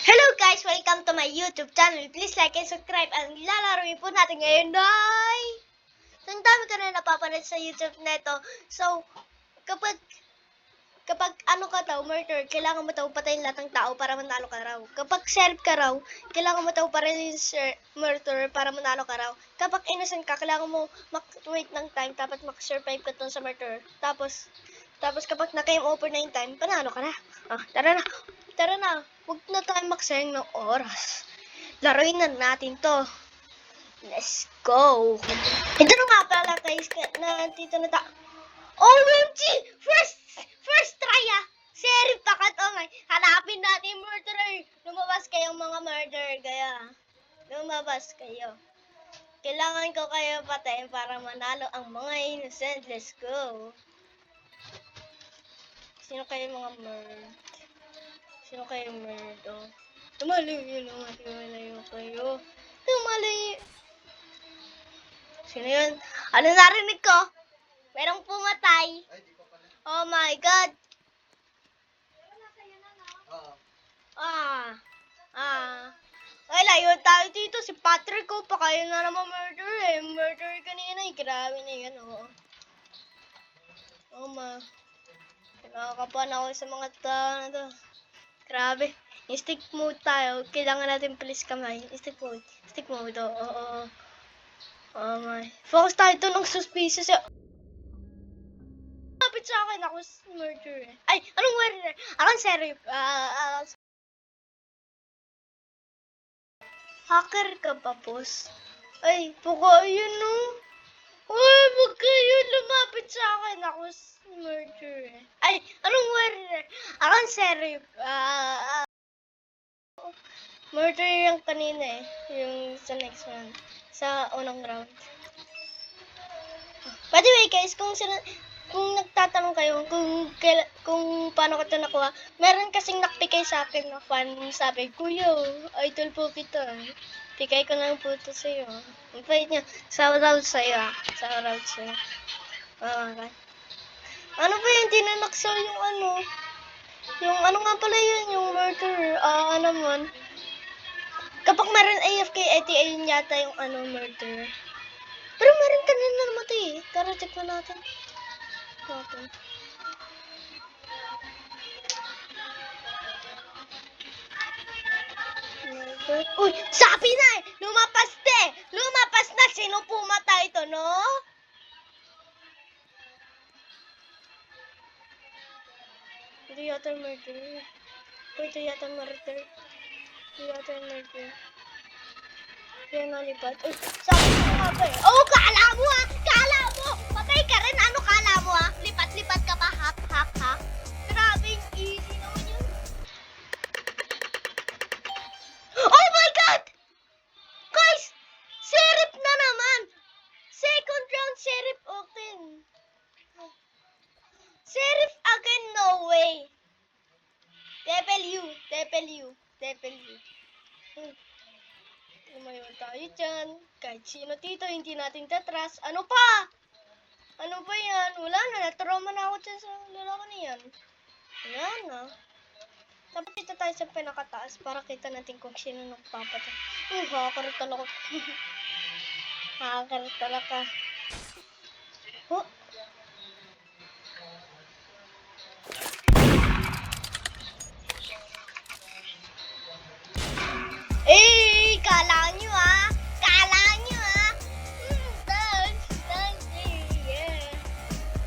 Hello guys! Welcome to my YouTube channel. Please like and subscribe. Ang lalaroin po natin ngayon ay... Ang dami ka na napapanood sa YouTube neto. So, kapag ano ka daw, murder, kailangan mo daw patayin lahat ng tao para manalo ka raw. Kapag sheriff ka raw, kailangan mo daw parin yung murder para manalo ka raw. Kapag innocent ka, kailangan mo wait ng time, dapat mag-survive ka dun sa murder. Tapos kapag na-game over na yung time, panalo ka na. Tara na. Tara na. Huwag na tayo magsayang ng oras. Laruin na natin to. Let's go. Ito na nga pala guys, nandito na OMG! First try Sheriff pakat, oh my. Hanapin natin yung murderer. Lumabas kayong mga murderer, kaya. Lumabas kayo. Kailangan ko kayo patayin para manalo ang mga innocent. Let's go. Sino kayo mga murder? Sino kayo murder? Lumalayo kayo. Lumalayo. Sino yun? Ano narinig ko? Merong pumatay. Oh my God. Ay, layo tayo dito. Si Patrick ko, pa kayo na naman murder eh. Murder kanina eh. Grabe na yan, oh. Oh ma. Nakakapan ako sa mga tao na to. Grabe. Stick mode tayo. Kailangan natin please kamay. Stick mode. Stick mode, oo. Oh my. Focus tayo to ng suspicious. Kapit sa akin ako murder eh. Ay, anong murder? Akong sheriff. Hacker ka pa, boss? Ay, baka yun, no? Ay, wag kayo lumapit sa akin. Ako murder eh. Ay, anong murder? Akong sheriff. Murder yung kanina eh. Yung sa next one. Sa unang round. By the way guys, kung nagtatanong kayo kung paano ko ito nakuha, meron kasing nakpikay sa akin na fan, sabi, Kuya, idol po kita. Pikay ko lang po ito sa'yo. Ang pahit niya, shoutout sa'yo Shoutout sa'yo. Okay. Ano ba yung dinanaksaw yung ano? Yung ano nga pala yun, yung murder. Ano man. Kapag meron AFK, ayun yata yung ano, murder. Pero meron ka na namatay eh. Tara, check na natin. Uy, sabi na eh! Lumapas na! Sino pumatay ito, no? Ito yata murder. Ito yata murder. Yan nalipat. Uy, sabi ko nga ba eh. Oh, kala mo! Patay ka rin! Ano kala mo Lipat-lipat ka pa, hak. Grabing easy naman yun. Oh my God! Guys! Sheriff na naman! Second round, Sheriff open. Sheriff again, no way. Devil you. Lumayo tayo dyan. Kahit sino dito, hindi natin tatras. Ano pa yan? Wala na. Natrauma na ako dyan sa lalaki na yan. Wala na. Dapat dito tayo sa pinakataas para kita natin kung sino nagpapatay. Hacker talaga. Hacker talaga. Oh. Eh, kala nyo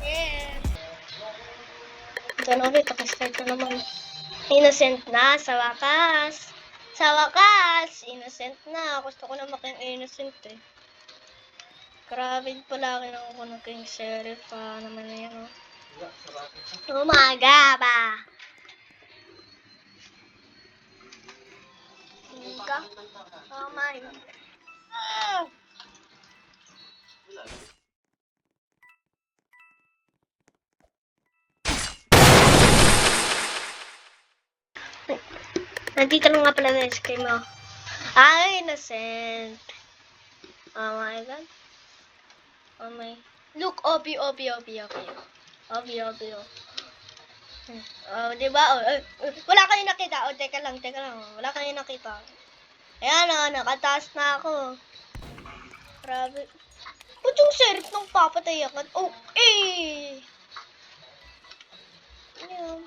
Yeah. Ito na ulit, start na naman. Innocent na, sa wakas. Innocent na. Gusto ko na maging innocent eh. Grabe palagi na ako naging sheriff naman na yan. Umaga ba? Ka? Oh my. Nandito na nga pala na screen mo. Innocent. Oh my God. Oh my. Look, Obi. Oh, di ba? Wala kayong nakita. Oh, teka lang. Wala kayong nakita. Ayan, nakataas na ako. Grabe. Ba't yung sheriff nung papatay agad? Oh, eh! Yan.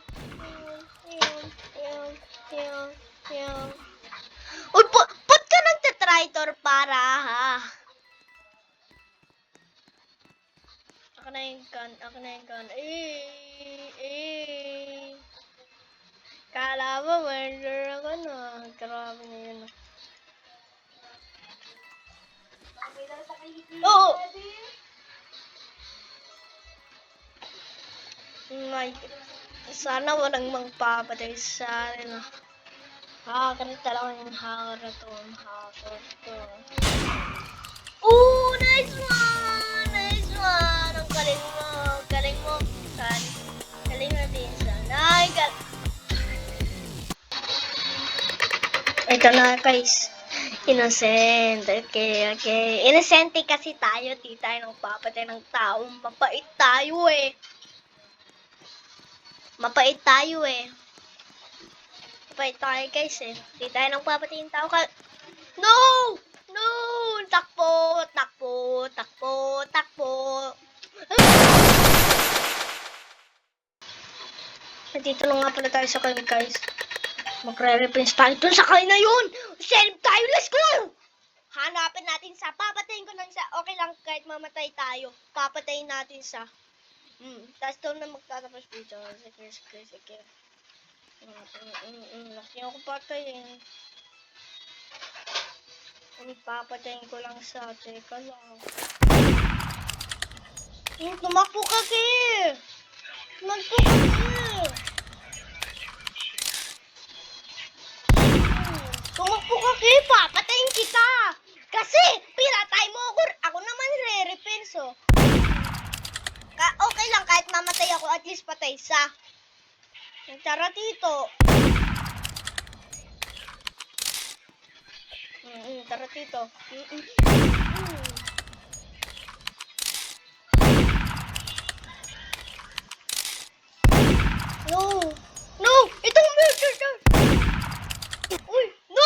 Uy, ba't ka nagtatraitor para, ha? Ako na yung gun. Kala mo, murder ako, no? Grabe na yun. Oo! My, sana walang magpapatay sa akin, ah. Ganito lang yung hacker na to. Oh, nice one! Ang galing mo. San? Galing natin, San. Ito na, guys. Innocent. Okay. Innocent kasi tayo. Di tayo nang papatay ng tao. Mapait tayo, eh. Mapait tayo, guys, eh. Di tayo nang papatay ng tao. No! Takbo! Nandito na nga pala tayo sa kanya, guys. Magre-reference tayo dun sa kanya yun! Sheriff tayo! Let's go! Hanapin natin sa, papatayin ko lang sa, okay lang kahit mamatay tayo. Papatayin natin sa, tapos doon na magtatapos video. Sige. Laki ako patayin. Papatayin ko lang sa, teka lang. Tumakbo ka, Ki! Papatayin kita! Kasi, pinatay mo ako. Ako naman re-repair, so. Okay lang, kahit mamatay ako, at least patay sa. Tara dito. Tara dito. No! Itong murder! Uy! No!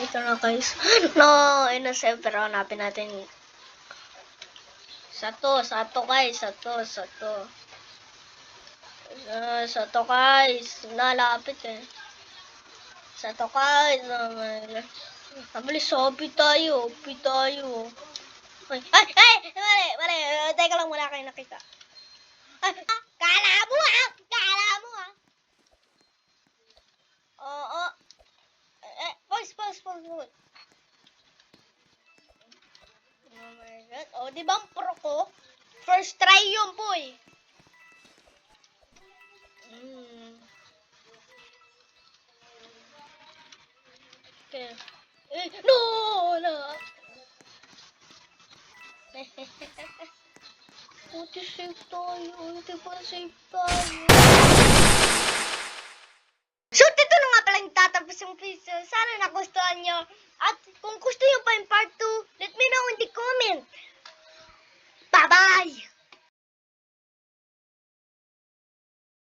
Ito na, guys. No, innocent, pero hanapin natin. Sato, guys. Sato, guys. Nalapit, eh. Sato, guys. Oh my God. Mabilis, opi tayo. Ay! Mali. Teka lang, wala kayo nakita. Kala mo, ha? Oo. Pause. Oh my God. Oh, di ba ang pro ko? First try yun, boy. Okay. No! Safe tayo.